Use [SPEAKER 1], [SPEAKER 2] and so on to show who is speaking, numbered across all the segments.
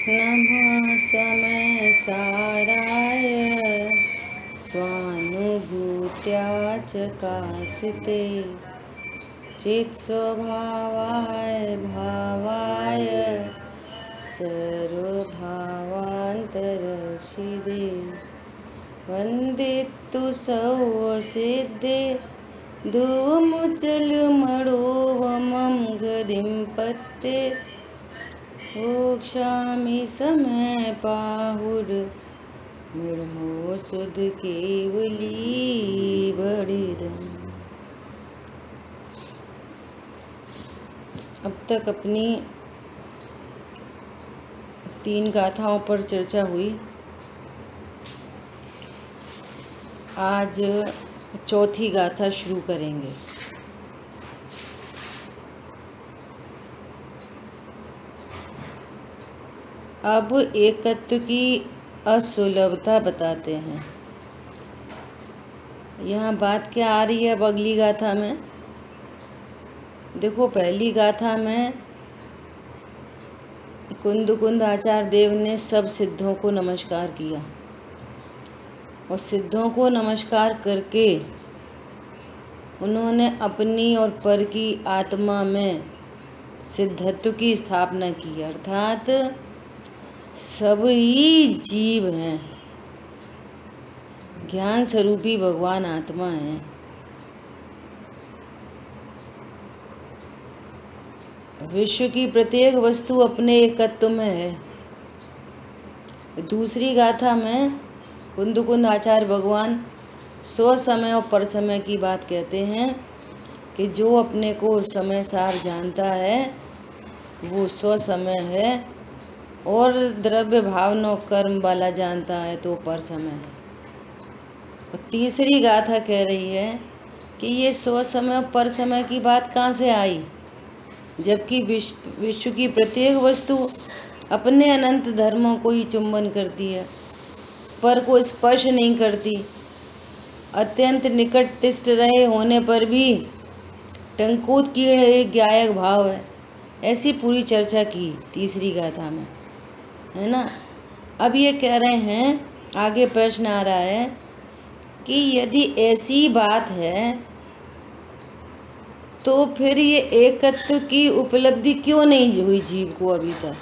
[SPEAKER 1] नमः समय साराय स्वानुभूत्या चकासिते चित्स्वभावाय भावाय सर्वभावान्तरक्षिदे वन्दितु सौसिद्धे धूमुचलमणोवमं गदिं पत्ते वोक्षामि समय पाहुर्मूढ़ो सुध केवली बड़िदम। अब तक अपनी 3 गाथाओं पर चर्चा हुई। आज चौथी गाथा शुरू करेंगे। अब एकत्व की असुलभता बताते हैं। यहाँ बात क्या आ रही है अब अगली गाथा में? देखो, पहली गाथा में कुंद आचार्य देव ने सब सिद्धों को नमस्कार किया और सिद्धों को नमस्कार करके उन्होंने अपनी और पर की आत्मा में सिद्धत्व की स्थापना की, अर्थात सभी जीव हैं, ज्ञान स्वरूपी भगवान आत्मा है। विश्व की प्रत्येक वस्तु अपने एकत्व में है। दूसरी गाथा में कुंद आचार्य भगवान स्व समय और पर समय की बात कहते हैं कि जो अपने को समय सार जानता है वो स्व समय है, और द्रव्य भावना कर्म वाला जानता है तो पर समय है। और तीसरी गाथा कह रही है कि ये स्व समय और पर समय की बात कहाँ से आई, जबकि विश्व की प्रत्येक वस्तु अपने अनंत धर्मों को ही चुंबन करती है, पर को स्पर्श नहीं करती। अत्यंत निकट तिष्ठ रहे होने पर भी टंकोत्कीर्ण एक ज्ञायक भाव है। ऐसी पूरी चर्चा की तीसरी गाथा में, है ना। अब ये कह रहे हैं, आगे प्रश्न आ रहा है कि यदि ऐसी बात है तो फिर ये एकत्व की उपलब्धि क्यों नहीं हुई जीव को अभी तक?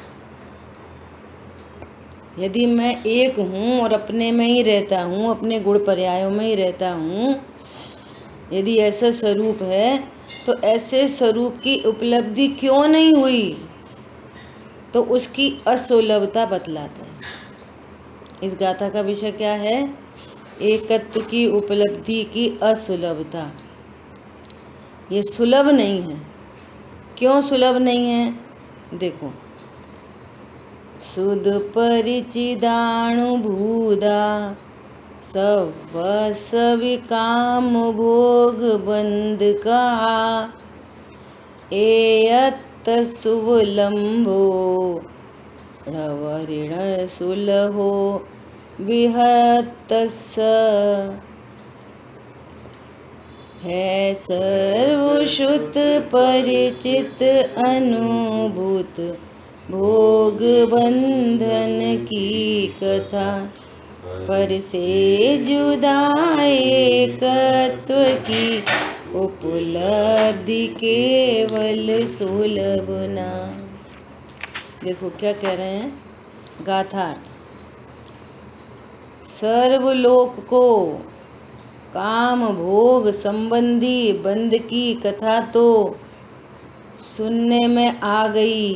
[SPEAKER 1] यदि मैं एक हूँ और अपने में ही रहता हूँ, अपने गुण पर्यायों में ही रहता हूँ, यदि ऐसा स्वरूप है तो ऐसे स्वरूप की उपलब्धि क्यों नहीं हुई? तो उसकी असुलभता बतलाता है। इस गाथा का विषय क्या है? एकत्व की उपलब्धि की असुलभता। ये सुलभ नहीं है। क्यों सुलभ नहीं है? देखो, सुध परिचिदानुभूदा सविकाम भोग बंध कहा एयत सुवलंबो ऋण सुलहो विहतस है सर्वश्रुत परिचित अनुभूत भोग बंधन की कथा पर से जुदा एकत्व की उपलब्धि केवल सुलभ ना। देखो क्या कह रहे हैं गाथार्थ। सर्वलोक को काम भोग संबंधी बंध की कथा तो सुनने में आ गई,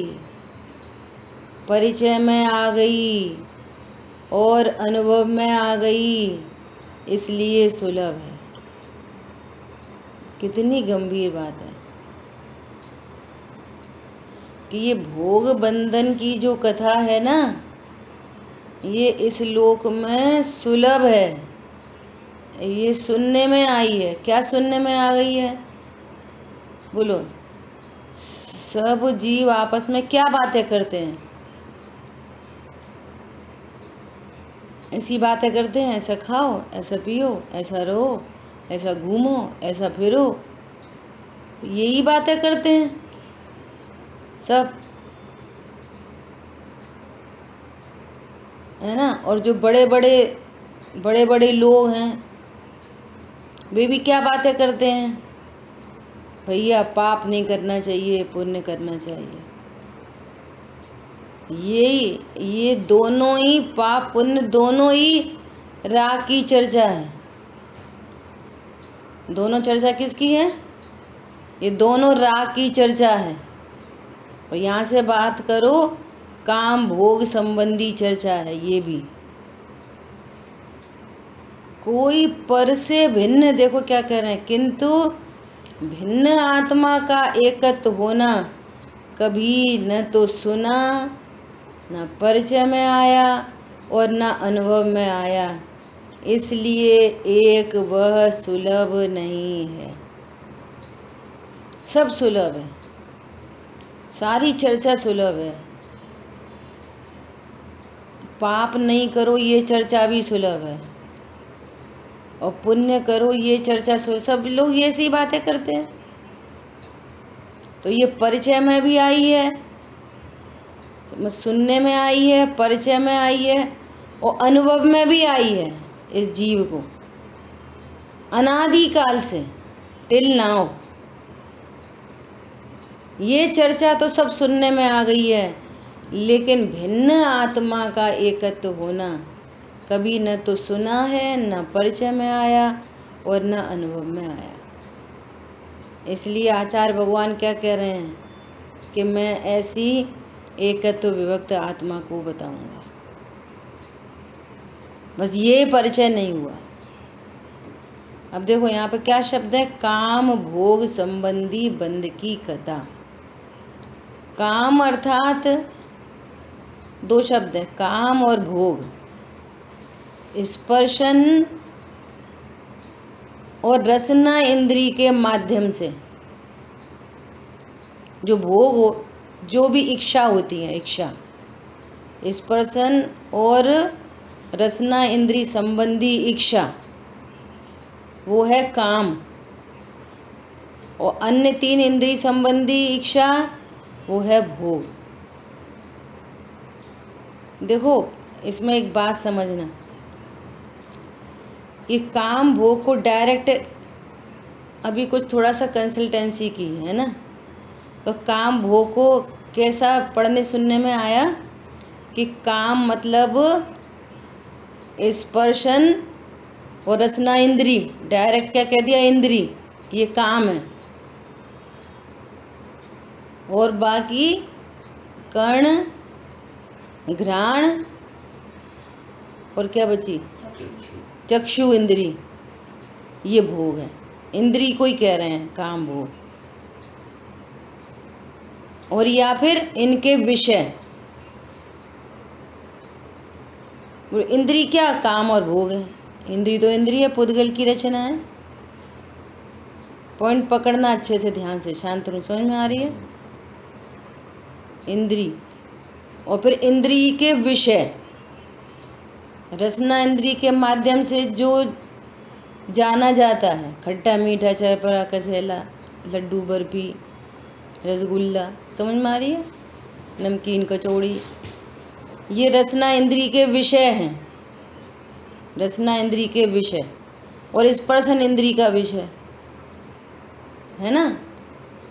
[SPEAKER 1] परिचय में आ गई और अनुभव में आ गई, इसलिए सुलभ है। कितनी गंभीर बात है कि ये भोग बंधन की जो कथा है ना, ये इस लोक में सुलभ है। ये सुनने में आई है। क्या सुनने में आ गई है? बोलो। सब जीव आपस में क्या बातें करते हैं? ऐसी बातें करते हैं, ऐसा खाओ, ऐसा पियो, ऐसा रहो, ऐसा घूमो, ऐसा फिरो, यही बातें करते हैं सब। है ना। और जो बड़े बड़े लोग हैं वे भी क्या बातें करते हैं, भैया पाप नहीं करना चाहिए, पुण्य करना चाहिए। ये दोनों ही पाप पुण्य दोनों ही राग की चर्चा है। दोनों चर्चा किसकी है? ये दोनों राग की चर्चा है। और यहाँ से बात करो काम भोग संबंधी चर्चा है। ये भी कोई पर से भिन्न, देखो क्या कह रहे हैं, किंतु भिन्न आत्मा का एकत्व होना कभी न तो सुना, न परिचय में आया और न अनुभव में आया, इसलिए एक वह सुलभ नहीं है। सब सुलभ है, सारी चर्चा सुलभ है। पाप नहीं करो ये चर्चा भी सुलभ है, और पुण्य करो ये चर्चा सब लोग ये सी बातें करते हैं। तो ये परिचय में भी आई है, सुनने में आई है, परिचय में आई है और अनुभव में भी आई है। इस जीव को अनादिकाल से टिल नाउ ये चर्चा तो सब सुनने में आ गई है, लेकिन भिन्न आत्मा का एकत्व होना कभी न तो सुना है, न परिचय में आया और न अनुभव में आया। इसलिए आचार्य भगवान क्या कह रहे हैं कि मैं ऐसी एकत्व विभक्त आत्मा को बताऊंगा, बस ये परिचय नहीं हुआ। अब देखो यहाँ पे क्या शब्द है, काम भोग संबंधी बंध की कथा। काम अर्थात दो शब्द है, काम और भोग, स्पर्शन और रसना इंद्री के माध्यम से जो भोग हो, जो भी इच्छा होती है, इच्छा, स्पर्शन और रसना इंद्री संबंधी इच्छा, वो है काम। और अन्य तीन इंद्री संबंधी इच्छा वो है भोग। देखो इसमें एक बात समझना, ये काम भोग को डायरेक्ट अभी कुछ थोड़ा सा कंसल्टेंसी की है ना, तो काम भोग को कैसा पढ़ने सुनने में आया कि काम मतलब स्पर्शन और रसना इंद्री, डायरेक्ट क्या कह दिया, इंद्री, ये काम है। और बाकी कर्ण, घ्राण और क्या बची, चक्षु इंद्री, ये भोग है। इंद्री को ही कह रहे हैं काम भोग। और या फिर इनके विषय, इंद्री क्या, काम और भोग है। इंद्री तो इंद्री है, पुद्गल की रचना है। पॉइंट पकड़ना अच्छे से, ध्यान से, शांत रूप, समझ में आ रही है। इंद्री और फिर इंद्री के विषय, रसना इंद्री के माध्यम से जो जाना जाता है, खट्टा मीठा चरपरा कसेला, लड्डू बर्फी रसगुल्ला, समझ में आ रही है, नमकीन कचौड़ी, ये रसना इंद्री के विषय हैं, रसना इंद्री के विषय। और स्पर्शन इंद्री का विषय है ना,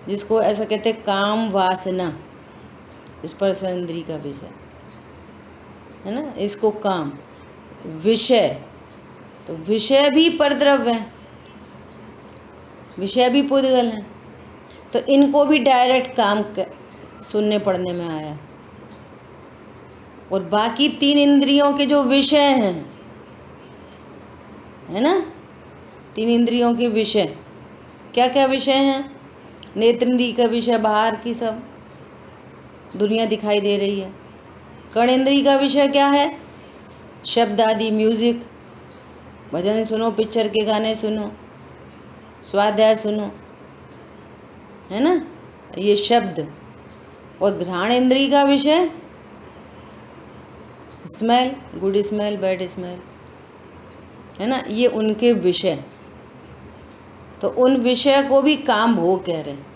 [SPEAKER 1] जिसको ऐसा कहते हैं काम वासना, स्पर्शन इंद्री का विषय है ना, इसको काम। विषय, तो विषय भी परद्रव्य है, विषय भी पुद्गल है, तो इनको भी डायरेक्ट काम सुनने पढ़ने में आया। और बाकी तीन इंद्रियों के जो विषय हैं, है ना, तीन इंद्रियों के विषय क्या क्या विषय हैं, नेत्र इंद्री का विषय बाहर की सब दुनिया दिखाई दे रही है। कर्ण इंद्री का विषय क्या है, शब्द आदि, म्यूजिक, भजन सुनो, पिक्चर के गाने सुनो, स्वाध्याय सुनो, है ना, ये शब्द। और घ्राण इंद्री का विषय smell, good smell, bad smell, है ना, ये उनके विषय। तो उन विषय को भी काम भोग कह रहे हैं।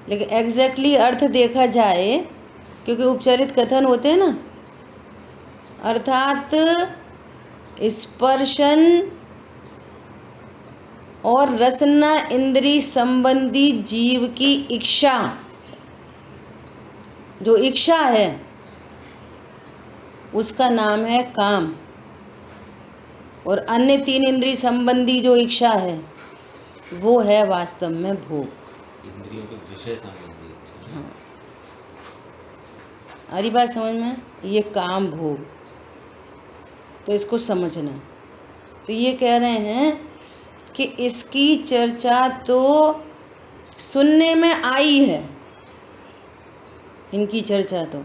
[SPEAKER 1] लेकिन एग्जैक्टली अर्थ देखा जाए, क्योंकि उपचारित कथन होते हैं ना, अर्थात स्पर्शन और रसना इंद्री संबंधी जीव की इच्छा, जो इच्छा है उसका नाम है काम, और अन्य 3 इंद्रिय संबंधी जो इच्छा है वो है वास्तव में भोग।
[SPEAKER 2] इंद्रियों के विषय संबंधी।
[SPEAKER 1] हाँ, हरी बात समझ में? ये काम भोग, तो इसको समझना। तो ये कह रहे हैं कि इसकी चर्चा तो सुनने में आई है, इनकी चर्चा तो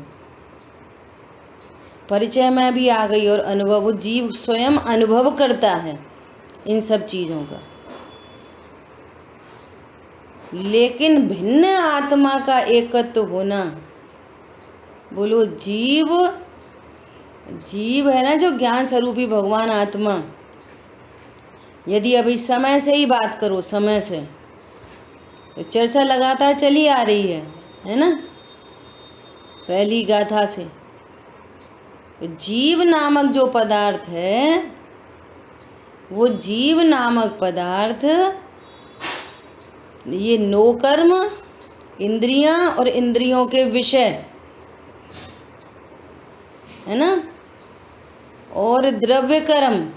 [SPEAKER 1] परिचय में भी आ गई, और अनुभव, जीव स्वयं अनुभव करता है इन सब चीज़ों का। लेकिन भिन्न आत्मा का एकत्व होना, बोलो जीव है ना जो ज्ञान स्वरूपी भगवान आत्मा, यदि अभी समय से ही बात करो, समय से, तो चर्चा लगातार चली आ रही है ना, पहली गाथा से। जीव नामक जो पदार्थ है, वो जीव नामक पदार्थ ये नो कर्म, इंद्रियां और इंद्रियों के विषय है ना, और द्रव्य कर्म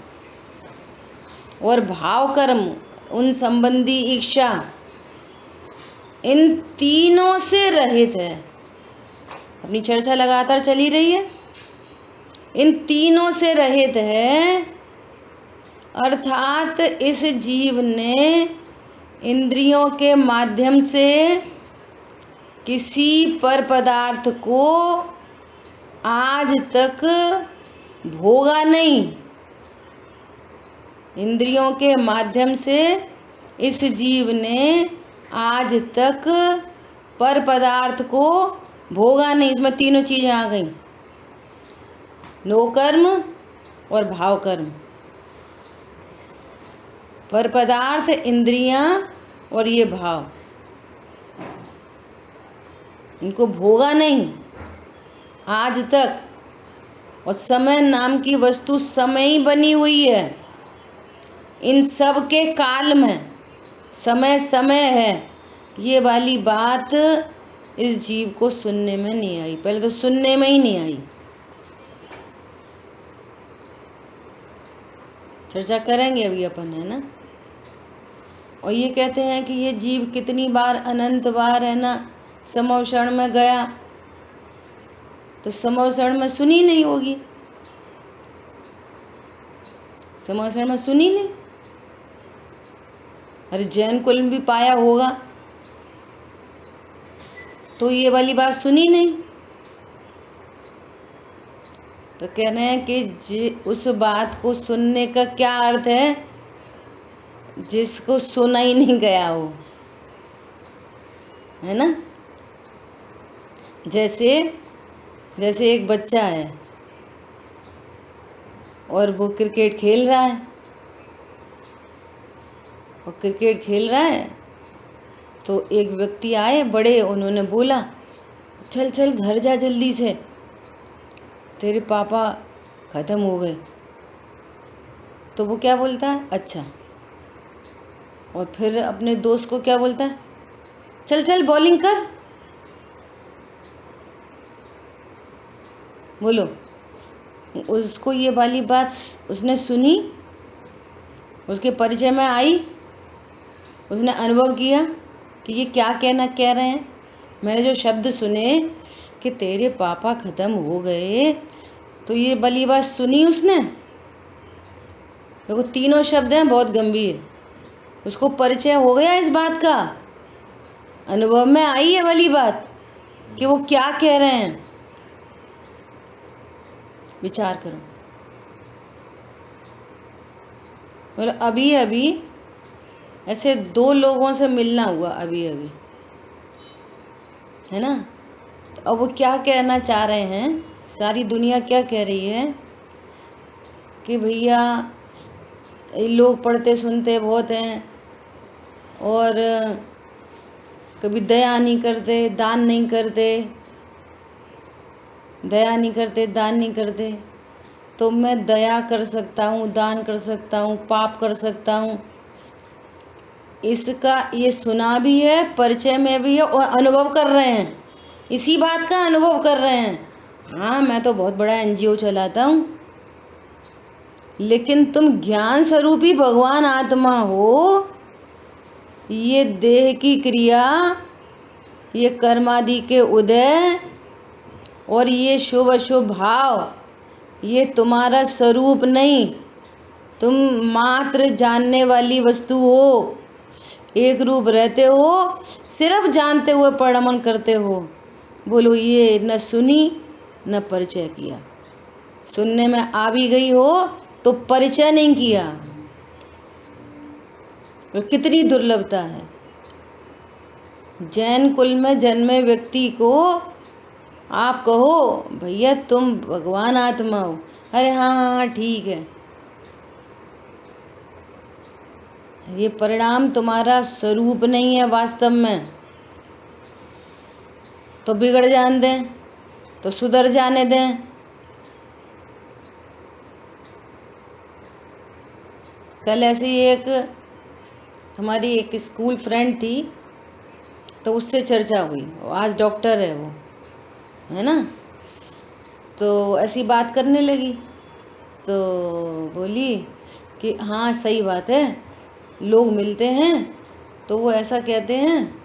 [SPEAKER 1] और भाव कर्म, उन संबंधी इच्छा, इन तीनों से रहित है। अपनी चर्चा लगातार चली रही है, इन तीनों से रहित है। अर्थात इस जीव ने इंद्रियों के माध्यम से किसी पर पदार्थ को आज तक भोगा नहीं। इंद्रियों के माध्यम से इस जीव ने आज तक पर पदार्थ को भोगा नहीं। इसमें तीनों चीज़ें आ गई, नो कर्म और भाव कर्म, पर पदार्थ, इंद्रियां और ये भाव, इनको भोगा नहीं आज तक। और समय नाम की वस्तु समय ही बनी हुई है, इन सब के काल में समय समय है। ये वाली बात इस जीव को सुनने में नहीं आई, पहले तो सुनने में ही नहीं आई। चर्चा करेंगे अभी अपन, है ना। और ये कहते हैं कि ये जीव कितनी बार, अनंत बार है ना, समवक्षण में गया, तो समवक्षण में सुनी नहीं होगी, समवक्षण में सुनी नहीं। अरे जैन कुल भी पाया होगा तो ये वाली बात सुनी नहीं। तो कह रहे हैं कि उस बात को सुनने का क्या अर्थ है, जिसको सुना ही नहीं गया हो, है ना। जैसे एक बच्चा है और वो क्रिकेट खेल रहा है, और क्रिकेट खेल रहा है तो एक व्यक्ति आए बड़े, उन्होंने बोला चल चल घर जा जल्दी से, तेरे पापा ख़त्म हो गए। तो वो क्या बोलता है, अच्छा। और फिर अपने दोस्त को क्या बोलता है, चल चल बॉलिंग कर। बोलो, उसको ये वाली बात उसने सुनी, उसके परिचय में आई, उसने अनुभव किया कि ये क्या कह रहे हैं। मैंने जो शब्द सुने कि तेरे पापा ख़त्म हो गए, तो ये वाली बात सुनी उसने। देखो तीनों शब्द हैं बहुत गंभीर, उसको परिचय हो गया इस बात का, अनुभव में आई है वाली बात कि वो क्या कह रहे हैं। विचार करो। और अभी अभी ऐसे 2 लोगों से मिलना हुआ, अभी अभी, है ना। तो अब वो क्या कहना चाह रहे हैं, सारी दुनिया क्या कह रही है कि भैया ये लोग पढ़ते सुनते बहुत हैं और कभी दया नहीं करते, दान नहीं करते, दया नहीं करते, दान नहीं करते, तो मैं दया कर सकता हूँ, दान कर सकता हूँ, पाप कर सकता हूँ। इसका ये सुना भी है, परिचय में भी है और अनुभव कर रहे हैं, इसी बात का अनुभव कर रहे हैं। हाँ, मैं तो बहुत बड़ा एनजीओ चलाता हूँ, लेकिन तुम ज्ञान स्वरूपी भगवान आत्मा हो। ये देह की क्रिया, ये कर्मादि के उदय और ये शुभ अशुभ भाव, ये तुम्हारा स्वरूप नहीं। तुम मात्र जानने वाली वस्तु हो, एक रूप रहते हो, सिर्फ जानते हुए परिणमन करते हो। बोलो, ये न सुनी न परिचय किया। सुनने में आ भी गई हो तो परिचय नहीं किया। तो कितनी दुर्लभता है। जैन कुल में जन्मे व्यक्ति को आप कहो भैया तुम भगवान आत्मा हो, अरे हाँ हाँ ठीक है, ये परिणाम तुम्हारा स्वरूप नहीं है वास्तव में, तो बिगड़ जाने दें, तो सुधर जाने दें। कल ऐसी एक हमारी एक स्कूल फ्रेंड थी, तो उससे चर्चा हुई, आज डॉक्टर है वो, है ना। तो ऐसी बात करने लगी, तो बोली कि हाँ सही बात है, लोग मिलते हैं तो वो ऐसा कहते हैं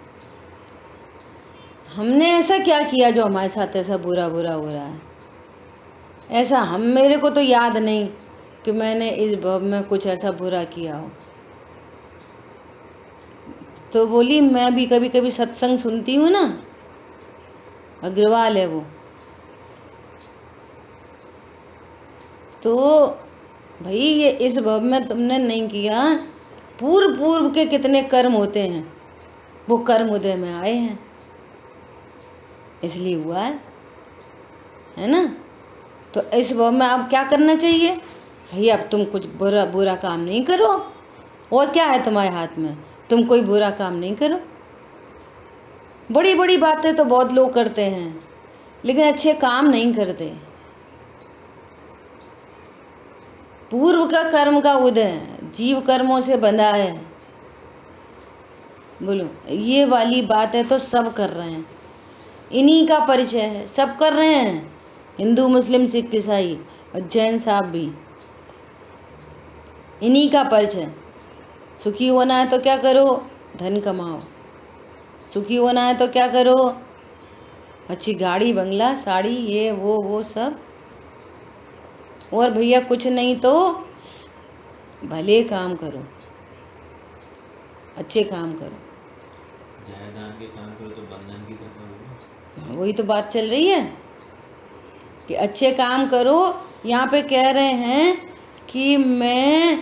[SPEAKER 1] हमने ऐसा क्या किया जो हमारे साथ ऐसा बुरा बुरा हो रहा है। ऐसा मेरे को तो याद नहीं कि मैंने इस भव में कुछ ऐसा बुरा किया हो। तो बोली मैं भी कभी कभी सत्संग सुनती हूँ ना, अग्रवाल है वो, तो भाई ये इस भव में तुमने नहीं किया, पूर्व पूर्व के कितने कर्म होते हैं, वो कर्म उदय में आए हैं, इसलिए हुआ है ना। तो इस भव में अब क्या करना चाहिए भैया, अब तुम कुछ बुरा काम नहीं करो, और क्या है तुम्हारे हाथ में, तुम कोई बुरा काम नहीं करो। बड़ी बड़ी बातें तो बहुत लोग करते हैं, लेकिन अच्छे काम नहीं करते। पूर्व का कर्म का उदय जीव कर्मों से बंधा है। बोलो, ये वाली बातें तो सब कर रहे हैं, इन्हीं का परिचय है, सब कर रहे हैं, हिंदू मुस्लिम सिख ईसाई और जैन साहब भी, इन्हीं का परिचय। सुखी होना है तो क्या करो, धन कमाओ। सुखी होना है तो क्या करो, अच्छी गाड़ी बंगला साड़ी ये वो सब। और भैया कुछ नहीं तो भले काम करो, अच्छे काम करो।
[SPEAKER 2] दान के काम करो तो बंधन की तरह होगा।
[SPEAKER 1] वही तो बात चल रही है कि अच्छे काम करो। यहाँ पे कह रहे हैं कि मैं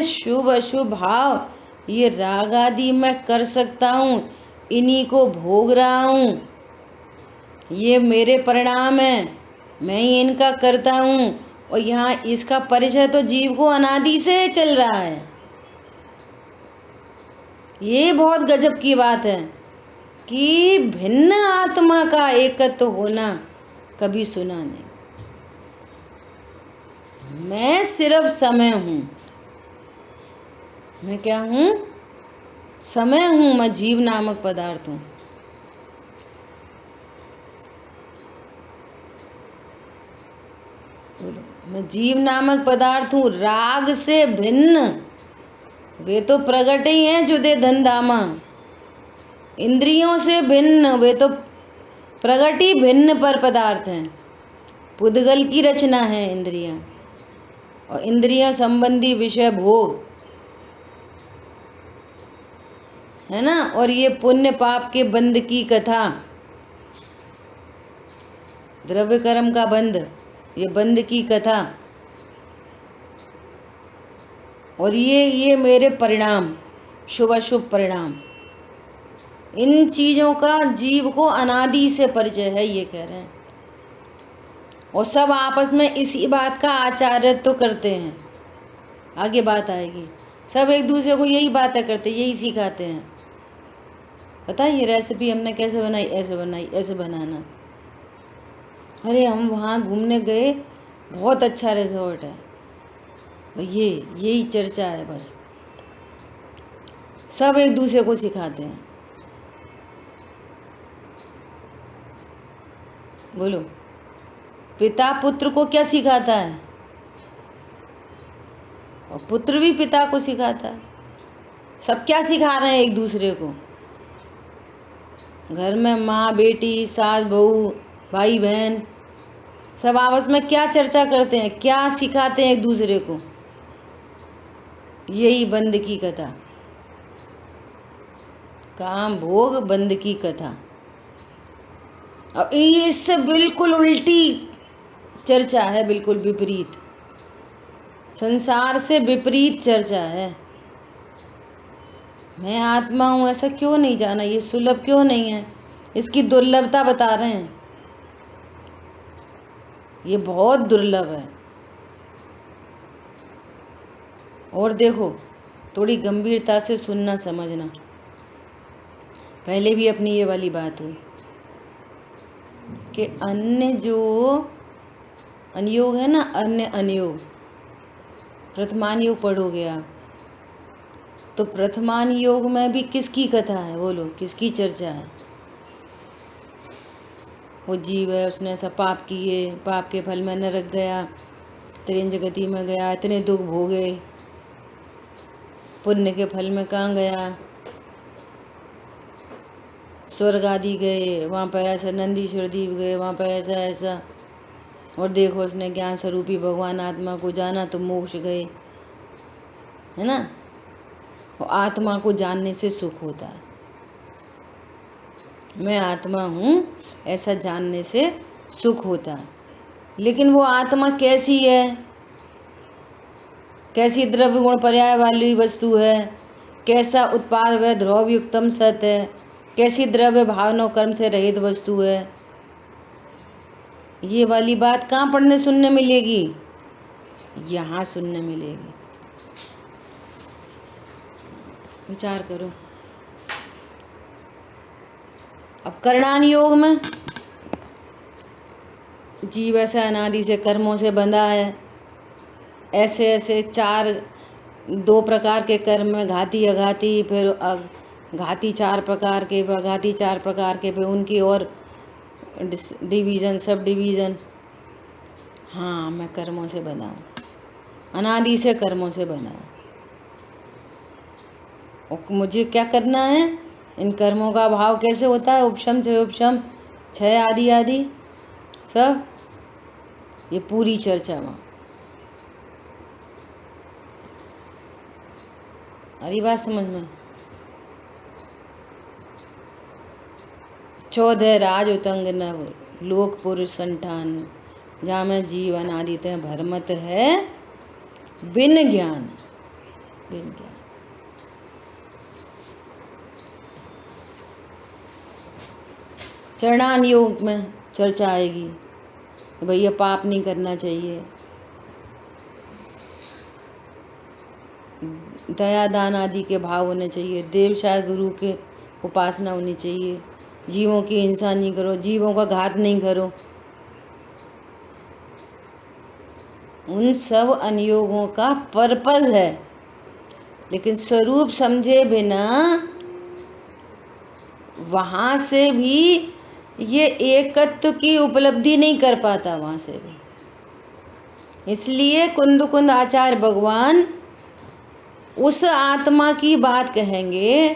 [SPEAKER 1] शुभ अशुभ भाव ये राग आदि मैं कर सकता हूँ, इन्हीं को भोग रहा हूँ, ये मेरे परिणाम हैं, मैं ही इनका करता हूँ। और यहाँ इसका परिचय तो जीव को अनादि से चल रहा है। ये बहुत गजब की बात है कि भिन्न आत्मा का एकत्व होना कभी सुना नहीं। मैं सिर्फ समय हूँ, मैं क्या हूँ, समय हूँ, मैं जीव नामक पदार्थ हूँ। बोलो, मैं जीव नामक पदार्थ हूँ, राग से भिन्न। वे तो प्रगट ही हैं जुदे धन धामा, इंद्रियों से भिन्न, वे तो प्रगट ही भिन्न पर पदार्थ हैं। पुद्गल की रचना है इंद्रियां, और इंद्रियां संबंधी विषय भोग है ना। और ये पुण्य पाप के बंध की कथा, द्रव्य कर्म का बंध, ये बंध की कथा। और ये मेरे परिणाम, शुभ अशुभ परिणाम, इन चीजों का जीव को अनादि से परिचय है, ये कह रहे हैं। और सब आपस में इसी बात का आचार्य तो करते हैं, आगे बात आएगी। सब एक दूसरे को यही बातें करते, यही सिखाते हैं। पता है ये रेसिपी हमने कैसे बनाई, ऐसे बनाई, ऐसे बनाना। अरे हम वहाँ घूमने गए बहुत अच्छा रिजॉर्ट है। यही चर्चा है बस, सब एक दूसरे को सिखाते हैं। बोलो, पिता पुत्र को क्या सिखाता है और पुत्र भी पिता को सिखाता है। सब क्या सिखा रहे हैं एक दूसरे को। घर में माँ बेटी, सास बहू, भाई बहन, सब आपस में क्या चर्चा करते हैं, क्या सिखाते हैं एक दूसरे को। यही बंद की कथा, काम भोग बंद की कथा। और ये इससे बिल्कुल उल्टी चर्चा है, बिल्कुल विपरीत, संसार से विपरीत चर्चा है। मैं आत्मा हूँ ऐसा क्यों नहीं जाना, ये सुलभ क्यों नहीं है, इसकी दुर्लभता बता रहे हैं। ये बहुत दुर्लभ है। और देखो, थोड़ी गंभीरता से सुनना समझना। पहले भी अपनी ये वाली बात हुई कि अन्य जो अनुयोग है ना, अन्य अनुयोग, प्रथमान योग पढ़ोगे आप तो प्रथमान योग में भी किसकी कथा है, बोलो किसकी चर्चा है। वो जीव है, उसने ऐसा पाप किए, पाप के फल में नरक गया, त्रिंज गति में गया, इतने दुख भोगे, पुण्य के फल में कहाँ गया, स्वर्ग आदि गए, वहाँ पर ऐसा नंदीश्वर द्वीप गए, वहाँ पर ऐसा ऐसा। और देखो उसने ज्ञान स्वरूपी भगवान आत्मा को जाना तो मोक्ष गए, है ना। और आत्मा को जानने से सुख होता है। मैं आत्मा हूँ ऐसा जानने से सुख होता है। लेकिन वो आत्मा कैसी है, कैसी द्रव्य गुण पर्याय वाली वस्तु है, कैसा उत्पाद व ध्रुव युक्तम सत है, कैसी द्रव्य भावना कर्म से रहित वस्तु है। ये वाली बात कहाँ पढ़ने सुनने मिलेगी, यहाँ सुनने मिलेगी। विचार करो। अब करणान योग में जीव ऐसा अनादि से कर्मों से बंधा है, ऐसे ऐसे दो प्रकार के कर्म में, घाती अघाती, फिर घाती 4 प्रकार के, अघाती 4 प्रकार के, फिर उनकी और डिवीज़न, सब डिवीज़न। हाँ, मैं कर्मों से बना हूँ, अनादि से कर्मों से बना हूँ। और मुझे क्या करना है, इन कर्मों का भाव कैसे होता है, उपशम से उपशम, क्षय आदि आदि सब, ये पूरी चर्चा वहाँ। अरे बात समझ में। 14 राज उतंग नव, लोक पुरुष संठान, जहाँ में जीवन आदित भरमत है बिन ज्ञान, बिन ज्ञान। चरणान योग में चर्चा आएगी कि भैया पाप नहीं करना चाहिए, दया दान आदि के भाव होने चाहिए, देवशाह गुरु के उपासना होनी चाहिए, जीवों की हिंसा नहीं करो, जीवों का घात नहीं करो। उन सब अनुयोगों का पर्पज है, लेकिन स्वरूप समझे बिना वहाँ से भी ये एकत्व की उपलब्धि नहीं कर पाता, वहाँ से भी। इसलिए कुंद आचार्य भगवान उस आत्मा की बात कहेंगे,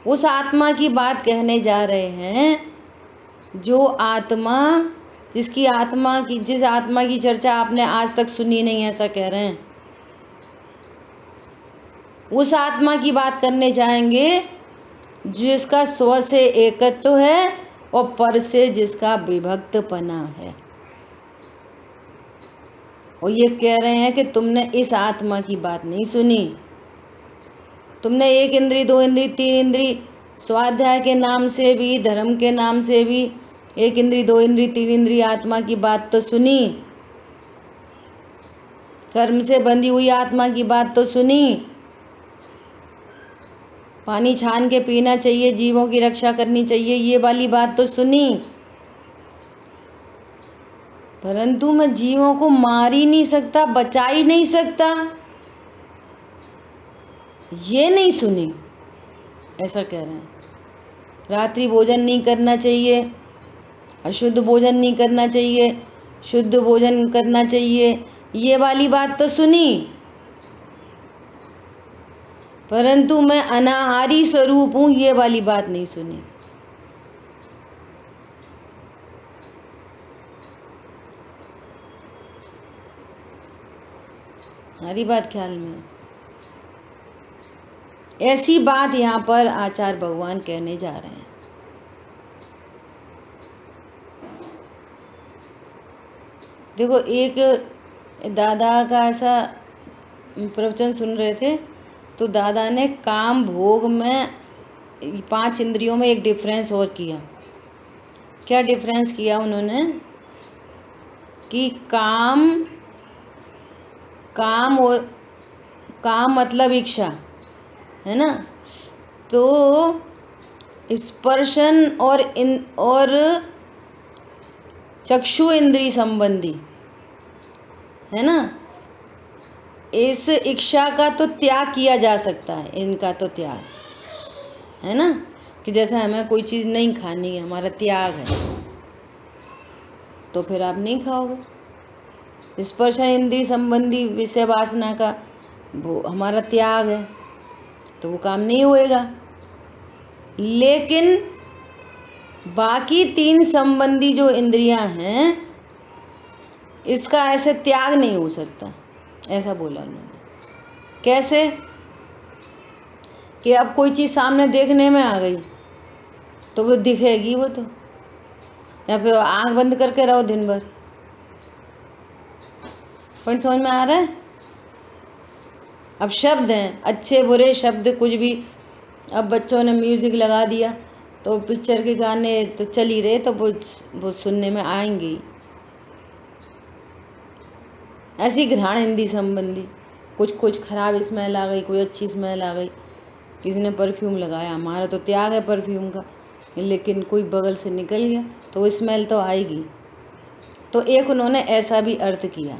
[SPEAKER 1] उस आत्मा की बात कहने जा रहे हैं जो आत्मा, जिस आत्मा की चर्चा आपने आज तक सुनी नहीं, ऐसा कह रहे हैं। उस आत्मा की बात करने जाएंगे जिसका स्व से एकत्व है और पर से जिसका विभक्तपना है। और ये कह रहे हैं कि तुमने इस आत्मा की बात नहीं सुनी, तुमने 1 इंद्री 2 इंद्री 3 इंद्री, स्वाध्याय के नाम से भी, धर्म के नाम से भी 1 इंद्री 2 इंद्री 3 इंद्री आत्मा की बात तो सुनी, कर्म से बंधी हुई आत्मा की बात तो सुनी, पानी छान के पीना चाहिए, जीवों की रक्षा करनी चाहिए, ये वाली बात तो सुनी। परंतु मैं जीवों को मार ही नहीं सकता, बचा ही नहीं सकता, ये नहीं सुनी, ऐसा कह रहे हैं। रात्रि भोजन नहीं करना चाहिए, अशुद्ध भोजन नहीं करना चाहिए, शुद्ध भोजन करना चाहिए, ये वाली बात तो सुनी, परंतु मैं अनाहारी स्वरूप हूँ, ये वाली बात नहीं सुनी। हमारी बात ख्याल में है। ऐसी बात यहाँ पर आचार्य भगवान कहने जा रहे हैं। देखो, एक दादा का ऐसा प्रवचन सुन रहे थे, तो दादा ने काम भोग में 5 इंद्रियों में एक डिफरेंस और किया। क्या डिफरेंस किया उन्होंने कि काम मतलब इच्छा है ना, तो स्पर्शन और चक्षु इंद्रिय संबंधी है ना, इस इच्छा का तो त्याग किया जा सकता है, इनका तो त्याग है ना, कि जैसे हमें कोई चीज़ नहीं खानी है, हमारा त्याग है, तो फिर आप नहीं खाओगे। स्पर्शन इंद्रिय संबंधी विषय वासना का वो हमारा त्याग है, तो वो काम नहीं होएगा। लेकिन बाकी 3 संबंधी जो इंद्रियां हैं, इसका ऐसे त्याग नहीं हो सकता, ऐसा बोला उन्होंने। कैसे कि अब कोई चीज़ सामने देखने में आ गई तो वो दिखेगी, वो तो, या फिर आंख बंद करके रहो दिन भर। पॉइंट समझ में आ रहा है? अब शब्द हैं, अच्छे बुरे शब्द कुछ भी, अब बच्चों ने म्यूजिक लगा दिया तो पिक्चर के गाने तो चल ही रहे, तो वो सुनने में आएंगे। ऐसी घ्राण हिंदी संबंधी कुछ खराब स्मेल आ गई, कोई अच्छी स्मेल आ गई, किसी ने परफ्यूम लगाया, हमारा तो त्याग है परफ्यूम का, लेकिन कोई बगल से निकल गया तो वो स्मेल तो आएगी। तो एक उन्होंने ऐसा भी अर्थ किया,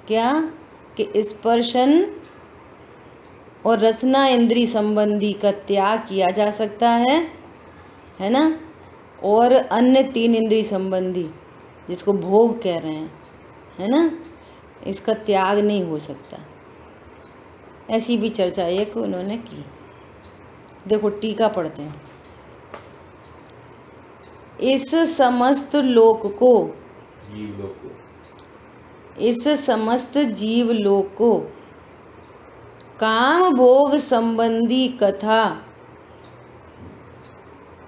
[SPEAKER 1] क्या कि स्पर्शन और रसना इंद्रिय संबंधी का त्याग किया जा सकता है ना, और अन्य 3 इंद्रिय संबंधी जिसको भोग कह रहे हैं, है ना, इसका त्याग नहीं हो सकता। ऐसी भी चर्चा एक उन्होंने की। देखो टीका पढ़ते हैं। इस समस्त जीव लोक को काम भोग संबंधी कथा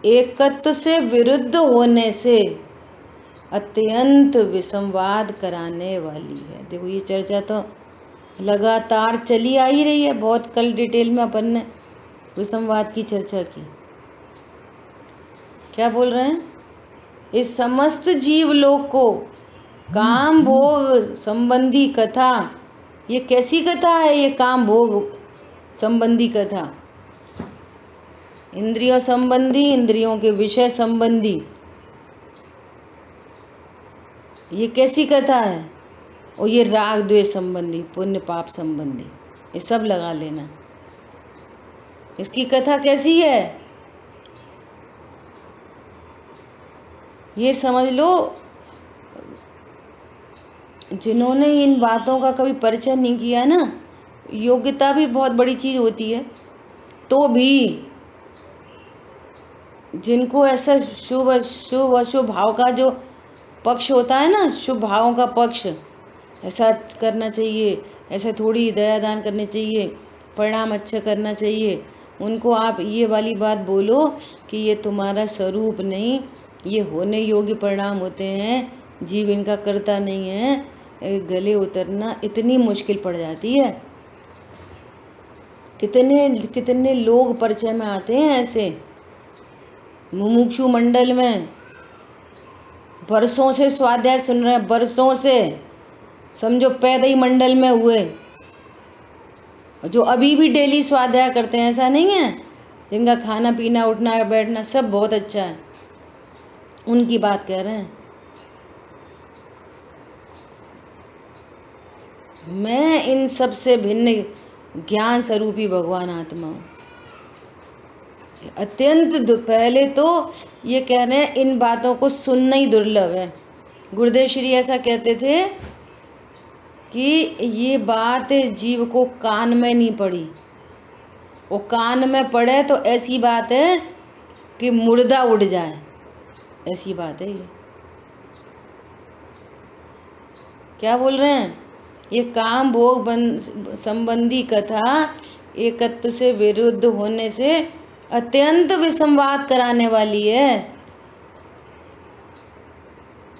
[SPEAKER 1] एकत्व से विरुद्ध होने से अत्यंत विसंवाद कराने वाली है। देखो ये चर्चा तो लगातार चली आ ही रही है, बहुत कल डिटेल में अपन ने विसंवाद की चर्चा की। क्या बोल रहे हैं? इस समस्त जीव लोक को काम भोग संबंधी कथा, ये कैसी कथा है? ये काम भोग संबंधी कथा, इंद्रियों संबंधी, इंद्रियों के विषय संबंधी, ये कैसी कथा है? और ये राग द्वेष संबंधी, पुण्य पाप संबंधी, ये सब लगा लेना। इसकी कथा कैसी है ये समझ लो। जिन्होंने इन बातों का कभी परिचय नहीं किया ना, योग्यता भी बहुत बड़ी चीज़ होती है, तो भी जिनको ऐसा शुभ शुभ अशुभ भाव का जो पक्ष होता है ना, शुभ भावों का पक्ष, ऐसा करना चाहिए, ऐसे थोड़ी दया दान करने चाहिए, परिणाम अच्छा करना चाहिए, उनको आप ये वाली बात बोलो कि ये तुम्हारा स्वरूप नहीं, ये होने योग्य परिणाम होते हैं, जीव इनका करता नहीं है, गले उतरना इतनी मुश्किल पड़ जाती है। कितने कितने लोग परिचय में आते हैं ऐसे, मुमुक्षु मंडल में बरसों से स्वाध्याय सुन रहे हैं, बरसों से, समझो पैदा ही मंडल में हुए, जो अभी भी डेली स्वाध्याय करते हैं, ऐसा नहीं है, जिनका खाना पीना उठना बैठना सब बहुत अच्छा है, उनकी बात कह रहे हैं। मैं इन सब से भिन्न ज्ञान स्वरूपी भगवान आत्मा हूँ। अत्यंत पहले तो ये कह रहे हैं इन बातों को सुनना ही दुर्लभ है। गुरुदेव श्री ऐसा कहते थे कि ये बात जीव को कान में नहीं पड़ी, वो कान में पड़े तो ऐसी बात है कि मुर्दा उड़ जाए, ऐसी बात है ये। क्या बोल रहे हैं? ये काम भोग संबंधी कथा एकत्व से विरुद्ध होने से अत्यंत विसंवाद कराने वाली है।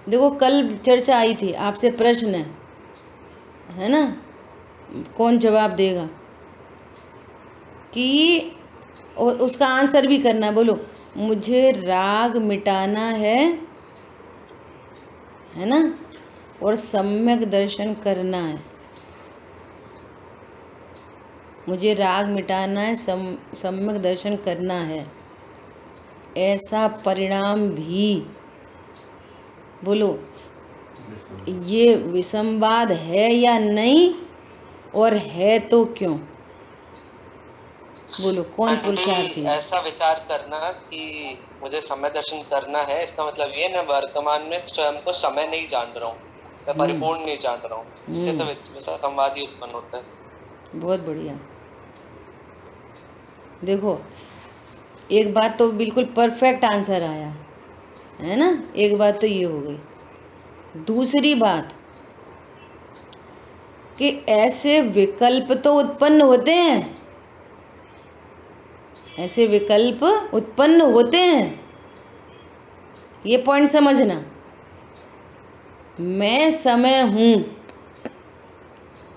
[SPEAKER 1] देखो कल चर्चा आई थी, आपसे प्रश्न है ना, कौन जवाब देगा, कि और उसका आंसर भी करना है। बोलो, मुझे राग मिटाना है ना, और सम्यक दर्शन करना है। मुझे राग मिटाना है, सम्यक दर्शन करना है, ऐसा परिणाम भी। बोलो, ये विसंवाद है या नहीं, और है तो क्यों? बोलो, कौन पुरुषार्थी है?
[SPEAKER 3] ऐसा विचार करना कि मुझे समय दर्शन करना है, इसका मतलब ये मैं वर्तमान में स्वयं को समय नहीं जान रहा हूँ, मैं परिपूर्ण नहीं जान रहा हूँ, इससे तो विसंवाद ही उत्पन्न होता है। बहुत
[SPEAKER 1] बढ़िया। देखो, एक बात तो बिल्कुल परफेक्ट आंसर आया है ना, एक बात तो ये हो गई। दूसरी बात कि ऐसे विकल्प तो उत्पन्न होते हैं, ऐसे विकल्प उत्पन्न होते हैं, ये पॉइंट समझना। मैं समय हूँ,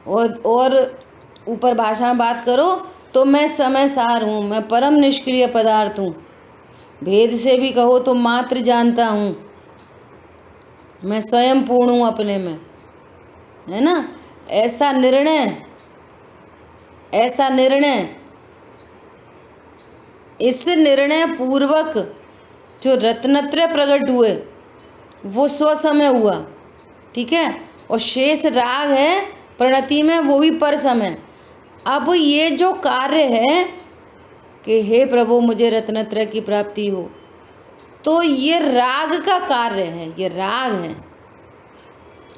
[SPEAKER 1] और ऊपर भाषा में बात करो तो मैं समय सार हूँ, मैं परम निष्क्रिय पदार्थ हूँ, भेद से भी कहो तो मात्र जानता हूँ, मैं स्वयं पूर्ण हूँ अपने में, है ना। ऐसा निर्णय, इस निर्णय पूर्वक जो रत्नत्रय प्रकट हुए वो स्वसमय हुआ, ठीक है, और शेष राग है प्रणति में, वो भी पर समय। अब ये जो कार्य है कि हे प्रभु मुझे रत्नत्रय की प्राप्ति हो, तो ये राग का कार्य है, ये राग है।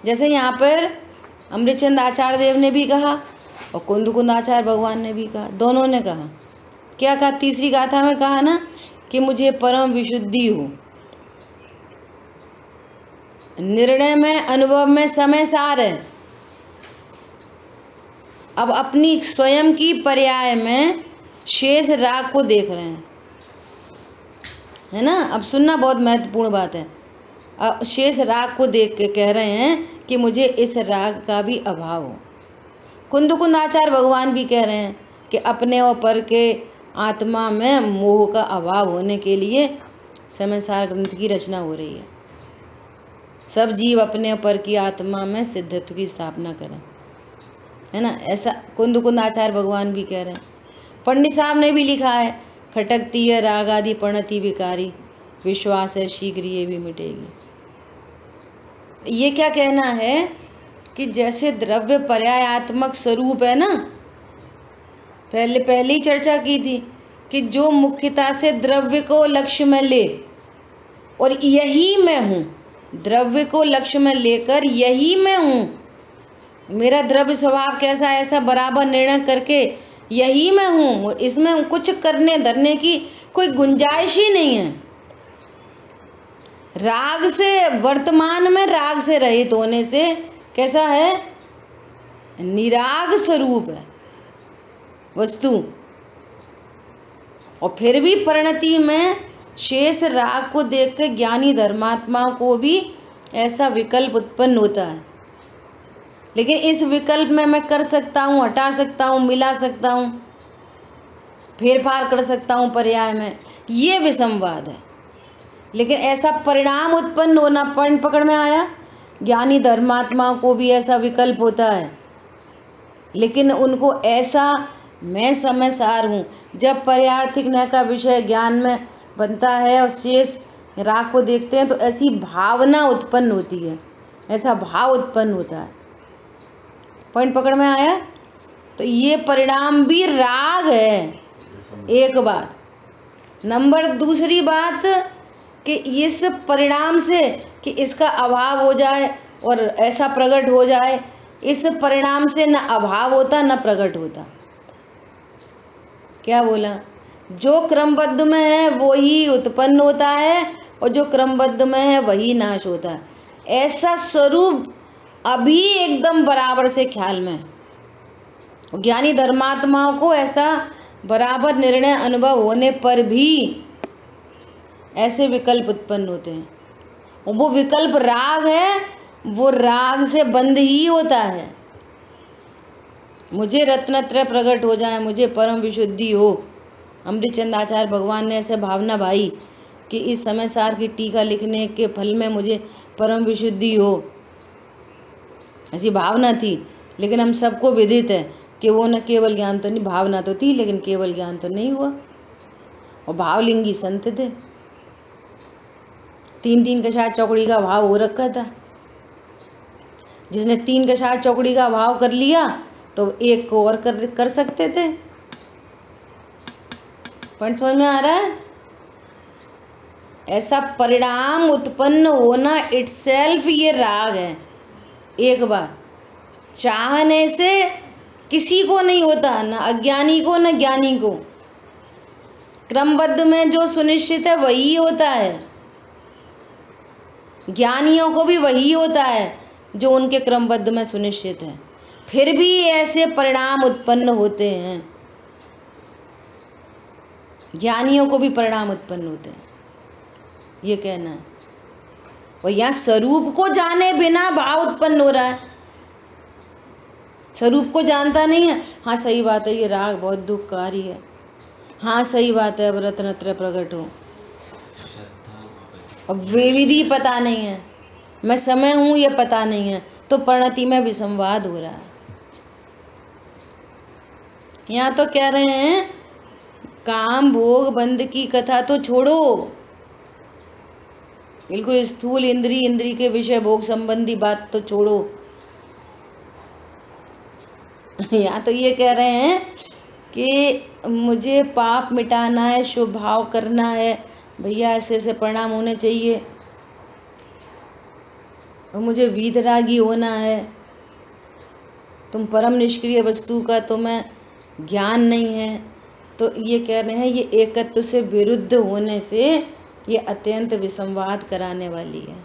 [SPEAKER 1] जैसे यहाँ पर अमृतचंद आचार्य देव ने भी कहा और कुंद आचार्य भगवान ने भी कहा, दोनों ने कहा। क्या कहा? तीसरी गाथा में कहा ना कि मुझे परम विशुद्धि हो। निर्णय में, अनुभव में समय सार है। अब अपनी स्वयं की पर्याय में शेष राग को देख रहे हैं, है ना। अब सुनना, बहुत महत्वपूर्ण बात है। अब शेष राग को देख के कह रहे हैं कि मुझे इस राग का भी अभाव हो। कुंद आचार्य भगवान भी कह रहे हैं कि अपने और पर के आत्मा में मोह का अभाव होने के लिए समय सार ग्रंथ की रचना हो रही है। सब जीव अपने पर की आत्मा में सिद्धत्व की स्थापना करें, है ना। ऐसा कुंद आचार्य भगवान भी कह रहे हैं। पंडित साहब ने भी लिखा है, खटकती है राग आदि प्रणति विकारी, विश्वास है शीघ्र ये भी मिटेगी। ये क्या कहना है कि जैसे द्रव्य पर्यायात्मक स्वरूप है ना, पहले ही चर्चा की थी कि जो मुख्यता से द्रव्य को लक्ष्य में ले, और यही मैं हूँ, द्रव्य को लक्ष्य में लेकर यही मैं हूँ, मेरा द्रव्य स्वभाव कैसा है ऐसा बराबर निर्णय करके यही मैं हूँ, इसमें कुछ करने धरने की कोई गुंजाइश ही नहीं है। राग से, वर्तमान में राग से रहित होने से कैसा है? निराग स्वरूप है वस्तु। और फिर भी परिणति में शेष राग को देख के ज्ञानी धर्मात्मा को भी ऐसा विकल्प उत्पन्न होता है। लेकिन इस विकल्प में मैं कर सकता हूँ, हटा सकता हूँ, मिला सकता हूँ, फेरफार कर सकता हूँ पर्याय में, ये विसंवाद है। लेकिन ऐसा परिणाम उत्पन्न होना, पॉइंट पकड़ में आया। ज्ञानी धर्मात्मा को भी ऐसा विकल्प होता है, लेकिन उनको ऐसा मैं समय सार हूँ, जब पर्यार्थिक न का विषय ज्ञान में बनता है और शेष राग को देखते हैं तो ऐसी भावना उत्पन्न होती है, ऐसा भाव उत्पन्न होता है। पॉइंट पकड़ में आया? तो ये परिणाम भी राग है, एक बात। नंबर दूसरी बात कि इस परिणाम से कि इसका अभाव हो जाए और ऐसा प्रकट हो जाए, इस परिणाम से न अभाव होता न प्रकट होता। क्या बोला? जो क्रमबद्ध में है वो ही उत्पन्न होता है और जो क्रमबद्ध में है वही नाश होता है। ऐसा स्वरूप अभी एकदम बराबर से ख्याल में। ज्ञानी धर्मात्माओं को ऐसा बराबर निर्णय अनुभव होने पर भी ऐसे विकल्प उत्पन्न होते हैं। और वो विकल्प राग है, वो राग से बंद ही होता है। मुझे रत्नत्रय प्रकट हो जाए, मुझे परम विशुद्धि हो। अमृतचंद आचार्य भगवान ने ऐसे भावना भाई कि इस समय सार की टीका लिखने के फल में मुझे परम विशुद्धि हो, ऐसी भावना थी। लेकिन हम सबको विदित है कि वो न केवल ज्ञान तो नहीं, भावना तो थी लेकिन केवल ज्ञान तो नहीं हुआ। और भावलिंगी संत थे, 3-3 कषाय चौकड़ी का भाव हो रखा था। जिसने 3 कषाय चौकड़ी का भाव कर लिया तो एक को और कर सकते थे। पॉइंट समझ में आ रहा है? ऐसा परिणाम उत्पन्न होना इटसेल्फ ये राग है। एक बार चाहने से किसी को नहीं होता, न अज्ञानी को न ज्ञानी को। क्रमबद्ध में जो सुनिश्चित है वही होता है। ज्ञानियों को भी वही होता है जो उनके क्रमबद्ध में सुनिश्चित है। फिर भी ऐसे परिणाम उत्पन्न होते हैं। ज्ञानियों को भी परिणाम उत्पन्न होते हैं, ये कहना है। और यहाँ स्वरूप को जाने बिना भाव उत्पन्न हो रहा है। स्वरूप को जानता नहीं है। हाँ सही बात है, ये राग बहुत दुखकारी है। हाँ सही बात है, अब रत्नत्रय प्रकट हो। अब वे विधि पता नहीं है, मैं समय हूँ ये पता नहीं है, तो परिणति में विसंवाद हो रहा है। यहाँ तो कह रहे हैं काम भोग बंध की कथा तो छोड़ो, बिल्कुल स्थूल इंद्री के विषय भोग संबंधी बात तो छोड़ो। यहाँ तो ये कह रहे हैं कि मुझे पाप मिटाना है, शुभ भाव करना है, भैया ऐसे ऐसे परिणाम होने चाहिए, और मुझे वीतरागी होना है। तुम परम निष्क्रिय वस्तु का तुम्हें ज्ञान नहीं है। तो ये कह रहे हैं ये एकत्व से विरुद्ध होने से ये अत्यंत विसंवाद कराने वाली है।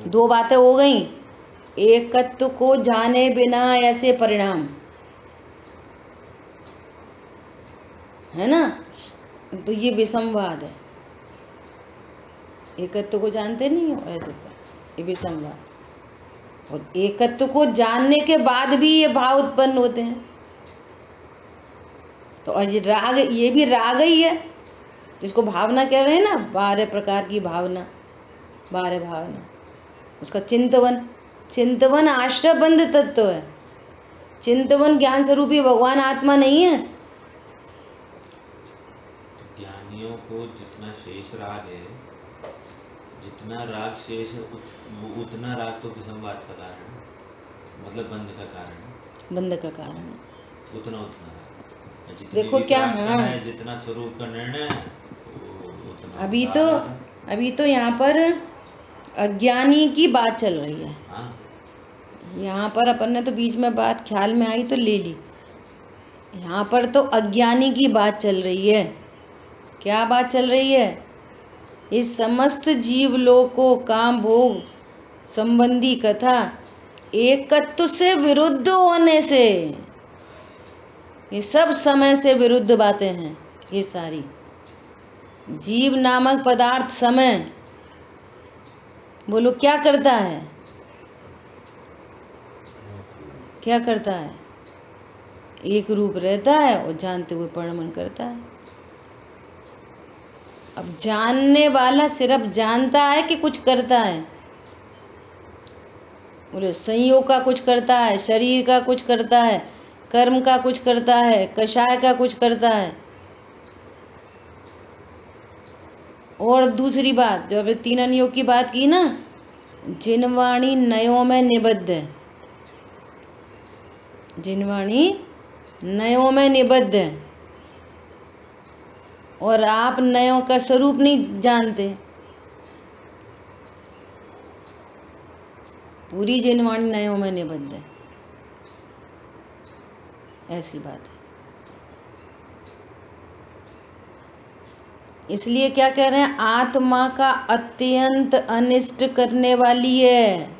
[SPEAKER 1] दो बातें हो गई, एकत्व को जाने बिना ऐसे परिणाम, है ना, तो ये विसंवाद है। एकत्व को जानते नहीं हो ऐसे, ये विसंवाद। और एकत्व को जानने के बाद भी ये भाव उत्पन्न होते हैं। तो और ये राग, ये भी राग ही है, जिसको भावना कह रहे हैं ना, 12 प्रकार की भावना, 12 भावना, उसका चिंतवन आश्रय बंध तत्व है। चिंतवन ज्ञान स्वरूपी भगवान आत्मा नहीं है।
[SPEAKER 2] ज्ञानियों को जितना शेष राग है, जितना राग शेष है, उतना राग तो विसंवाद का कारण है, मतलब बंध का कारण है।
[SPEAKER 1] बंध का कारण है
[SPEAKER 2] उतना राग।
[SPEAKER 1] देखो क्या, हाँ
[SPEAKER 2] है, जितना स्वरूप का निर्णय उतना।
[SPEAKER 1] अभी तो यहाँ पर अज्ञानी की बात चल रही है।
[SPEAKER 2] हाँ।
[SPEAKER 1] यहाँ पर अपन ने तो बीच में बात ख्याल में आई तो ले ली। यहाँ पर तो अज्ञानी की बात चल रही है। क्या बात चल रही है? इस समस्त जीवलोकों काम भोग संबंधी कथा एकत्व से विरुद्ध होने से, ये सब समय से विरुद्ध बातें हैं। ये सारी जीव नामक पदार्थ समय, बोलो क्या करता है? क्या करता है? एक रूप रहता है और जानते हुए परिणमन करता है। अब जानने वाला सिर्फ जानता है कि कुछ करता है। बोले संयोग का कुछ करता है, शरीर का कुछ करता है, कर्म का कुछ करता है, कषाय का कुछ करता है। और दूसरी बात, जब 3 अनियोग की बात की ना, जिनवाणी नयों में निबद्ध है, जिनवाणी नयों में निबद्ध है, और आप नयों का स्वरूप नहीं जानते। पूरी जिनवाणी नयों में निबद्ध है, ऐसी बात है। इसलिए क्या कह रहे हैं, आत्मा का अत्यंत अनिष्ट करने वाली है।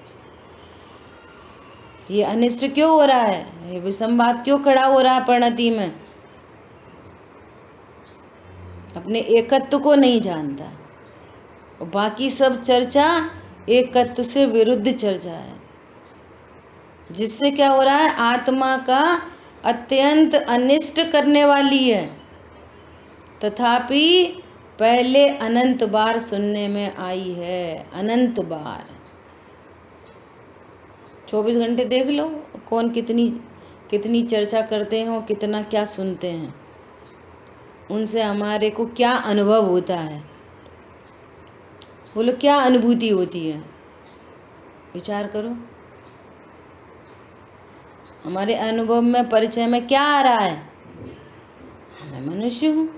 [SPEAKER 1] ये अनिष्ट क्यों हो रहा है, ये विसंवाद क्यों खड़ा हो रहा है परिणति में? अपने एकत्व को नहीं जानता, और बाकी सब चर्चा एकत्व से विरुद्ध चर्चा है, जिससे क्या हो रहा है, आत्मा का अत्यंत अनिष्ट करने वाली है। तथापि पहले अनंत बार सुनने में आई है, अनंत बार। 24 घंटे देख लो कौन कितनी चर्चा करते हो, कितना क्या सुनते हैं, उनसे हमारे को क्या अनुभव होता है, बोलो क्या अनुभूति होती है, विचार करो। हमारे अनुभव में, परिचय में क्या आ रहा है, मैं मनुष्य हूँ,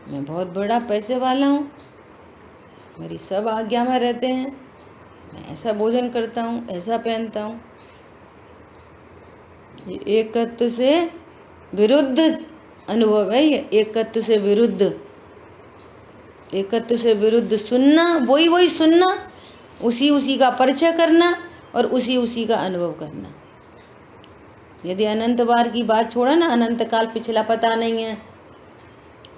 [SPEAKER 1] मैं बहुत बड़ा पैसे वाला हूँ, मेरी सब आज्ञा में रहते हैं, मैं ऐसा भोजन करता हूँ, ऐसा पहनता हूँ। ये एकत्व से विरुद्ध अनुभव है, ये एकत्व से विरुद्ध, एकत्व से विरुद्ध सुनना, वही सुनना, उसी का परिचय करना और उसी का अनुभव करना। यदि अनंत बार की बात छोड़ा ना, अनंत काल पिछला पता नहीं है,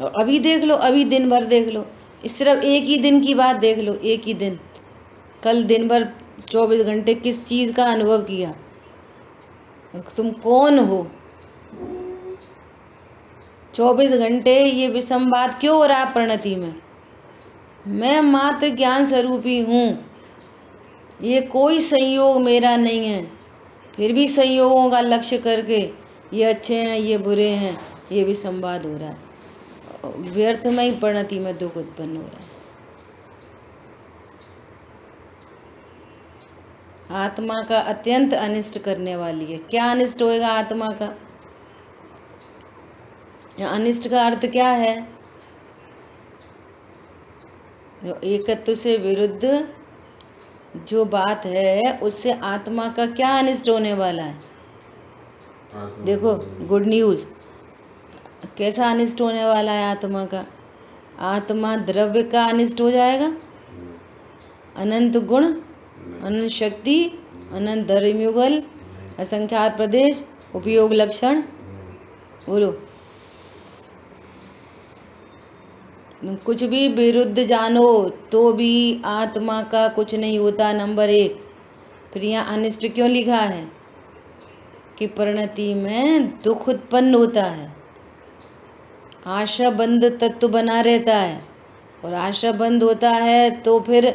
[SPEAKER 1] और अभी देख लो, अभी दिन भर देख लो, इस सिर्फ एक ही दिन की बात देख लो, एक ही दिन, कल दिन भर 24 घंटे किस चीज़ का अनुभव किया, तुम कौन हो। 24 घंटे ये विसंवाद क्यों हो रहा परिणति में, मैं मात्र ज्ञान स्वरूपी हूँ, ये कोई संयोग मेरा नहीं है, फिर भी संयोगों का लक्ष्य करके ये अच्छे हैं, ये बुरे हैं, ये विसंवाद हो रहा है, व्यर्थ में ही परिणति में दुख उत्पन्न हो रहा है। आत्मा का अत्यंत अनिष्ट करने वाली है। क्या अनिष्ट होएगा आत्मा का? अनिष्ट का अर्थ क्या है? जो एकत्व से विरुद्ध जो बात है, उससे आत्मा का क्या अनिष्ट होने वाला है? देखो गुड न्यूज़, कैसा अनिष्ट होने वाला है आत्मा का? आत्मा द्रव्य का अनिष्ट हो जाएगा, अनंत गुण, अनंत शक्ति, अनंत धर्मयुगल, असंख्यात प्रदेश, उपयोग लक्षण, बोलो कुछ भी विरुद्ध जानो तो भी आत्मा का कुछ नहीं होता। नंबर 1। फिर यहाँ अनिष्ट क्यों लिखा है? कि परिणति में दुख उत्पन्न होता है, आशा बंद तत्व बना रहता है, और आशा बंद होता है तो फिर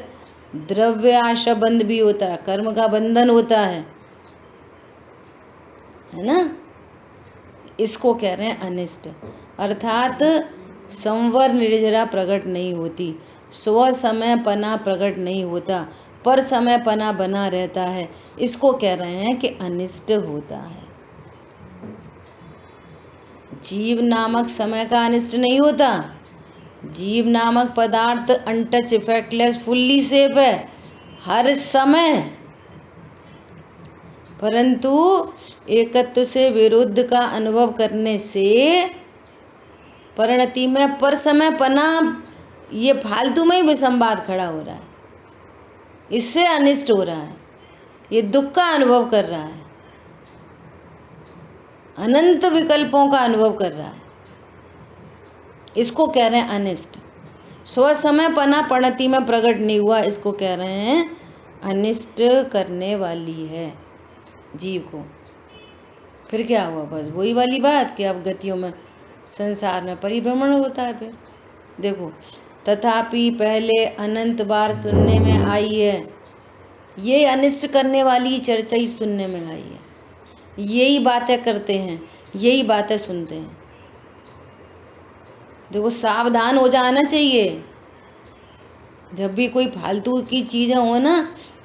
[SPEAKER 1] द्रव्य आशा बंद भी होता है, कर्म का बंधन होता है ना। इसको कह रहे हैं अनिष्ट, अर्थात संवर निर्जरा प्रकट नहीं होती, स्व समय पना प्रकट नहीं होता, पर समय पना बना रहता है। इसको कह रहे हैं कि अनिष्ट होता है। जीव नामक समय का अनिष्ट नहीं होता। जीव नामक पदार्थ अनटच, इफेक्टलेस, फुल्ली सेफ है हर समय, परंतु एकत्व से विरुद्ध का अनुभव करने से परिणति में पर समय पना, ये फालतू में ही विसंवाद खड़ा हो रहा है, इससे अनिष्ट हो रहा है, ये दुख का अनुभव कर रहा है, अनंत विकल्पों का अनुभव कर रहा है। इसको कह रहे हैं अनिष्ट। स्व समय पना परिणति में प्रकट नहीं हुआ, इसको कह रहे हैं अनिष्ट करने वाली है जीव को। फिर क्या हुआ? बस वही वाली बात कि अब गतियों में संसार में परिभ्रमण होता है। फिर देखो, तथापि पहले अनंत बार सुनने में आई है, ये अनिष्ट करने वाली चर्चा ही सुनने में आई है, यही बातें करते हैं, यही बातें सुनते हैं। देखो सावधान हो जाना चाहिए, जब भी कोई फालतू की चीज़ें हो ना,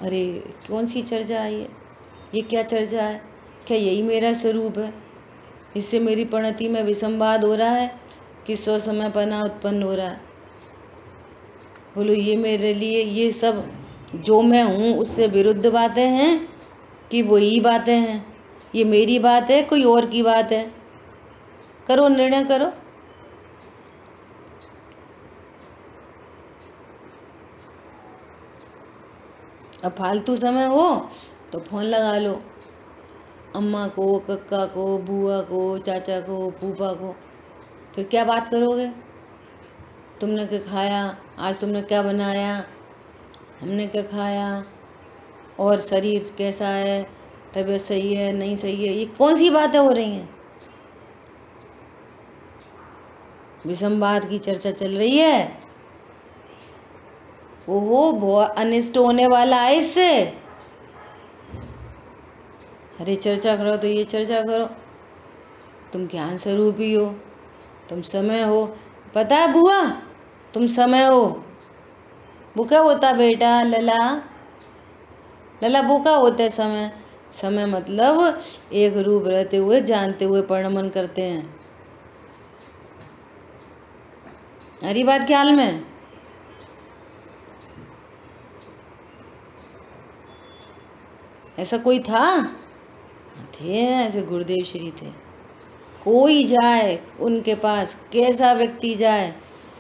[SPEAKER 1] अरे कौन सी चर्चा है ये क्या चर्चा है, क्या यही मेरा स्वरूप है, इससे मेरी परिणति में विसंवाद हो रहा है कि सौ समयपना उत्पन्न हो रहा है। बोलो ये मेरे लिए ये सब जो मैं हूँ उससे विरुद्ध बातें हैं कि वही बातें हैं, ये मेरी बात है कोई और की बात है? करो, निर्णय करो। अब फालतू समय हो तो फोन लगा लो, अम्मा को, कक्का को, बुआ को, चाचा को, फूफा को। फिर क्या बात करोगे? तुमने क्या खाया आज, तुमने क्या बनाया, हमने क्या खाया, और शरीर कैसा है, तबीयत सही है नहीं सही है, ये कौन सी बातें हो रही हैं? विसंवाद की चर्चा चल रही है। ओहो बहुत अनिष्ट होने वाला है इससे। अरे चर्चा करो तो ये चर्चा करो, तुम ज्ञान स्वरूप ही हो, तुम समय हो। पता है बुआ, तुम समय हो। वो क्या होता बेटा? लला लला वो क्या होता है? समय समय मतलब एक रूप रहते हुए जानते हुए परिणमन करते हैं। हरी बात ख्याल में? ऐसा कोई था? थे ऐसे गुरुदेव श्री थे। कोई जाए उनके पास, कैसा व्यक्ति जाए,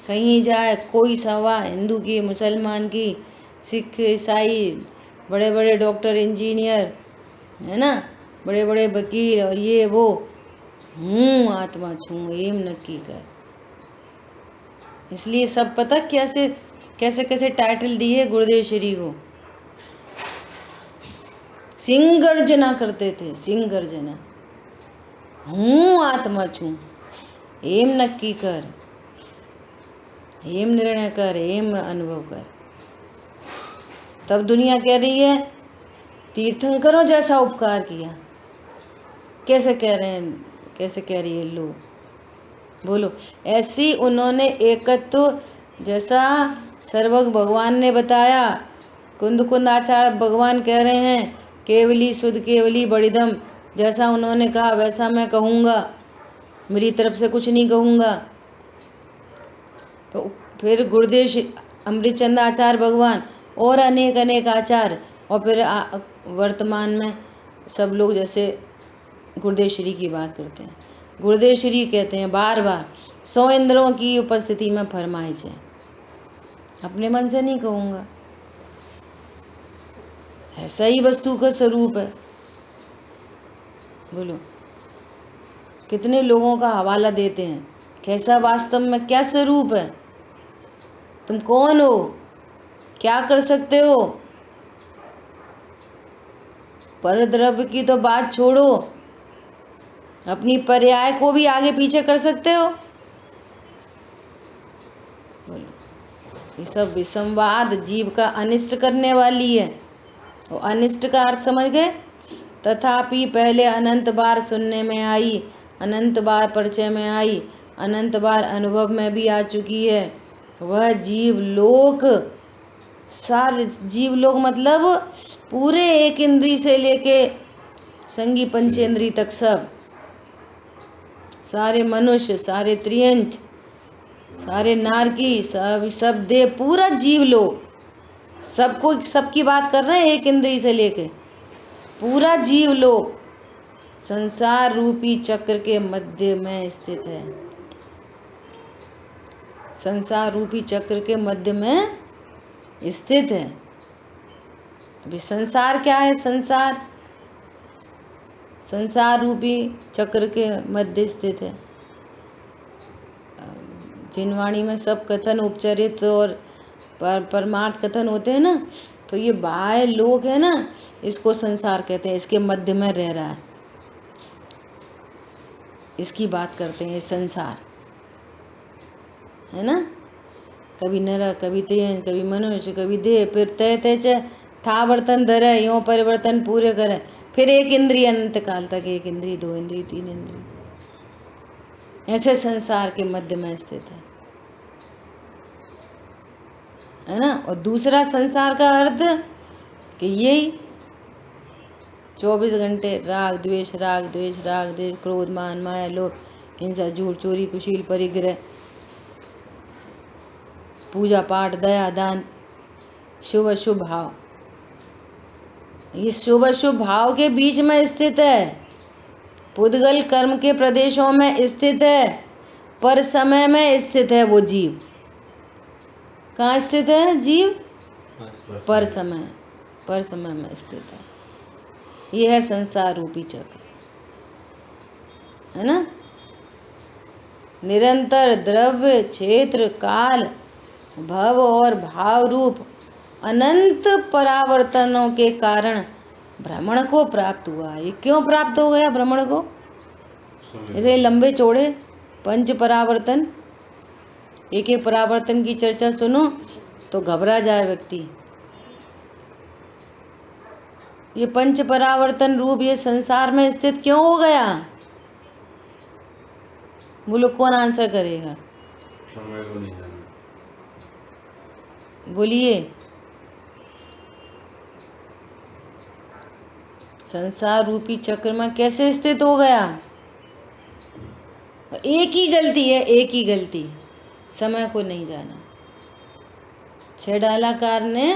[SPEAKER 1] कहीं जाए, कोई सभा, हिंदू की, मुसलमान की, सिख, ईसाई, बड़े बड़े डॉक्टर, इंजीनियर, है ना, बड़े बड़े वकील और ये वो, हूँ आत्मा छू एम नक्की कर। इसलिए सब पता कैसे कैसे कैसे टाइटल दिए गुरुदेव श्री को। सिंह गर्जना करते थे, सिंह गर्जना। हूँ आत्मा छू एम नक्की कर, एम निर्णय कर, एम अनुभव कर। तब दुनिया कह रही है तीर्थंकरों जैसा उपकार किया। कैसे कह रहे हैं, कैसे कह रही है लोग? बोलो। ऐसी उन्होंने एकत्व जैसा सर्वज्ञ भगवान ने बताया। कुंद कुंद आचार्य भगवान कह रहे हैं केवली शुद्ध केवली बड़िदम, जैसा उन्होंने कहा वैसा मैं कहूँगा, मेरी तरफ से कुछ नहीं कहूँगा। तो फिर गुरुदेव अमृतचंद आचार्य भगवान और अनेक अनेक आचार्य, और फिर वर्तमान में सब लोग जैसे गुरुदेव श्री की बात करते हैं। गुरुदेव श्री कहते हैं बार बार 100 इंद्रों की उपस्थिति में फरमाइश है, अपने मन से नहीं कहूँगा। ऐसा ही वस्तु का स्वरूप है। बोलो कितने लोगों का हवाला देते हैं, कैसा वास्तव में क्या स्वरूप है, तुम कौन हो, क्या कर सकते हो। पर द्रव्य की तो बात छोड़ो, अपनी पर्याय को भी आगे पीछे कर सकते हो। बोलो ये सब विसंवाद जीव का अनिष्ट करने वाली है। और अनिष्ट का अर्थ समझ गए? तथापि पहले अनंत बार सुनने में आई, अनंत बार परिचय में आई, अनंत बार अनुभव में भी आ चुकी है। वह जीव लोक, सारे जीव लोक मतलब पूरे एक इंद्री से लेके संगी पंचेंद्री तक सब, सारे मनुष्य, सारे त्रियंच, सारे नारकी, सब देव, पूरा जीव लोक, सबको सबकी बात कर रहे हैं एक इंद्री से लेके पूरा जीव लोक संसार रूपी चक्र के मध्य में स्थित है। संसार रूपी चक्र के मध्य में स्थित है। अभी संसार क्या है? संसार संसार रूपी चक्र के मध्य स्थित है। जिनवाणी में सब कथन उपचरित और परमार्थ कथन होते हैं ना, तो ये बाह्य लोक है ना, इसको संसार कहते हैं। इसके मध्य में रह रहा है, इसकी बात करते हैं। ये संसार है ना, कभी नर, कभी त्रियंच, कभी मनुष्य, कभी देह, फिर तय तय था बर्तन धरे, यो परिवर्तन पूरे करे, फिर एक इंद्रिय अनंत काल तक, एक इंद्रिय, दो इंद्रिय, तीन इंद्रिय, ऐसे संसार के मध्य में स्थित है। है ना। और दूसरा संसार का अर्थ कि यही 24 घंटे राग द्वेष राग द्वेष राग द्वेष, क्रोध मान माया लोभ हिंसा झूठ चोरी कुशील परिग्रह, पूजा पाठ दया दान, शुभ अशुभ भाव, ये शुभ अशुभ भाव के बीच में स्थित है। पुद्गल कर्म के प्रदेशों में स्थित है, पर समय में स्थित है वो जीव। कहाँ स्थित है जीव? पर समय में स्थित है। ये है संसार रूपी चक्र, है ना। निरंतर द्रव्य क्षेत्र काल भव और भाव रूप अनंत परावर्तनों के कारण भ्रमण को प्राप्त हुआ। ये क्यों प्राप्त हो गया भ्रमण को? जैसे लंबे चौड़े पंच परावर्तन, एक एक परावर्तन की चर्चा सुनो तो घबरा जाए व्यक्ति। ये पंच परावर्तन रूप ये संसार में स्थित क्यों हो गया? बोलो कौन आंसर करेगा?
[SPEAKER 4] समय को नहीं जाना।
[SPEAKER 1] बोलिए। संसार रूपी चक्र में कैसे स्थित हो गया? एक ही गलती है, एक ही गलती, समय को नहीं जाना। छेडालाकार ने,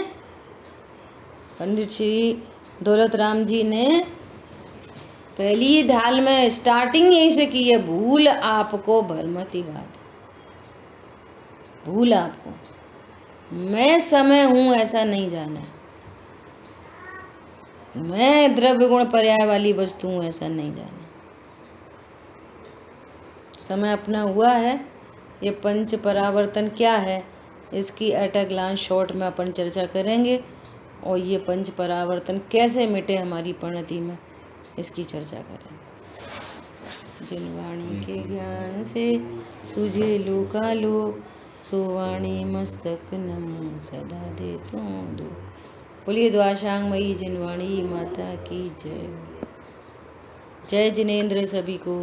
[SPEAKER 1] पंडित श्री दौलत राम जी ने पहली ढाल में स्टार्टिंग यहीं से की है, भूल आपको भरमती बात, भूल आपको मैं समय हूं ऐसा नहीं जाना, मैं द्रव्य गुण पर्याय वाली वस्तु हूं ऐसा नहीं जाना। समय अपना हुआ है। ये पंच परावर्तन क्या है इसकी एट अ ग्लांस शॉर्ट में अपन चर्चा करेंगे, और ये पंच परावर्तन कैसे मिटे हमारी परिणति में इसकी चर्चा करेंगे। जिन वाणी के ज्ञान से सूझे लोकालोक, सो वाणी मस्तक नमो सदा दे तो दो। बोलिए द्वाशांगमयी जिनवाणी माता की जय। जय जिनेंद्र सभी को।